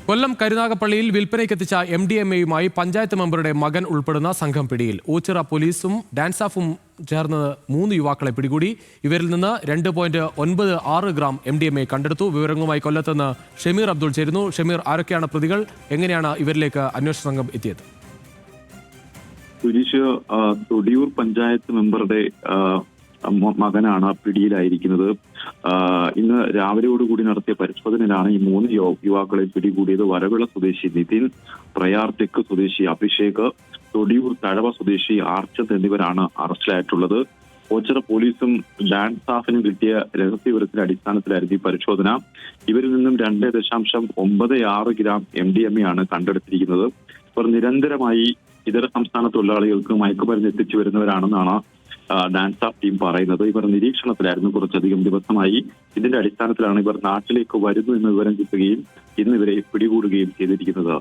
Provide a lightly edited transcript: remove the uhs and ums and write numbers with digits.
കൊല്ലം കരുനാഗപ്പള്ളിയിൽ വിൽപ്പനയ്ക്കെത്തിച്ച MDMA-യുമായി പഞ്ചായത്ത് മെമ്പറുടെ മകൻ ഉൾപ്പെടുന്ന സംഘം പിടിയിൽ. ഊച്ചിറ പോലീസും ഡാൻസ് ഓഫും ചേർന്ന് 3 യുവാക്കളെ പിടികൂടി. ഇവരിൽ നിന്ന് 2.96 ഗ്രാം MDMA കണ്ടെടുത്തു. വിവരങ്ങളുമായി കൊല്ലത്തുനിന്ന് ഷമീർ അബ്ദുൾ ചേരുന്നു. ഷമീർ, ആരൊക്കെയാണ് പ്രതികൾ? എങ്ങനെയാണ് ഇവരിലേക്ക് അന്വേഷണ സംഘം എത്തിയത്? തൊടിയൂർ പഞ്ചായത്ത് മെമ്പറുടെ മകനാണ് പിടിയിലായിരിക്കുന്നത്. ഇന്ന് രാവിലെയോടുകൂടി നടത്തിയ പരിശോധനയിലാണ് ഈ 3 യുവാക്കളെ പിടികൂടിയത്. വരവിള സ്വദേശി നിതിൻ, പ്രയാർ തെക്ക് സ്വദേശി അഭിഷേക്, തൊടിയൂർ തഴവ സ്വദേശി ആർച്ചത്ത് എന്നിവരാണ് അറസ്റ്റിലായിട്ടുള്ളത്. ഓച്ചിറ പോലീസും ഡാൻസ് സ്റ്റാഫിനും കിട്ടിയ രഹസ്യവിവരത്തിന്റെ അടിസ്ഥാനത്തിലായിരുന്നു ഈ പരിശോധന. ഇവരിൽ നിന്നും 2.96 ഗ്രാം MDMA ആണ് കണ്ടെടുത്തിരിക്കുന്നത്. ഇവർ നിരന്തരമായി ഇതര സംസ്ഥാന തൊഴിലാളികൾക്ക് മയക്കുമരുന്ന് എത്തിച്ചു വരുന്നവരാണെന്നാണ് ഡാൻസ് സ്റ്റാഫ് ടീം പറയുന്നത്. ഇവർ നിരീക്ഷണത്തിലായിരുന്നു കുറച്ചധികം ദിവസമായി. ഇതിന്റെ അടിസ്ഥാനത്തിലാണ് ഇവർ നാട്ടിലേക്ക് വരുന്നു എന്ന വിവരം കിട്ടുകയും ഇന്ന് ഇവരെ പിടികൂടുകയും ചെയ്തിരിക്കുന്നത്.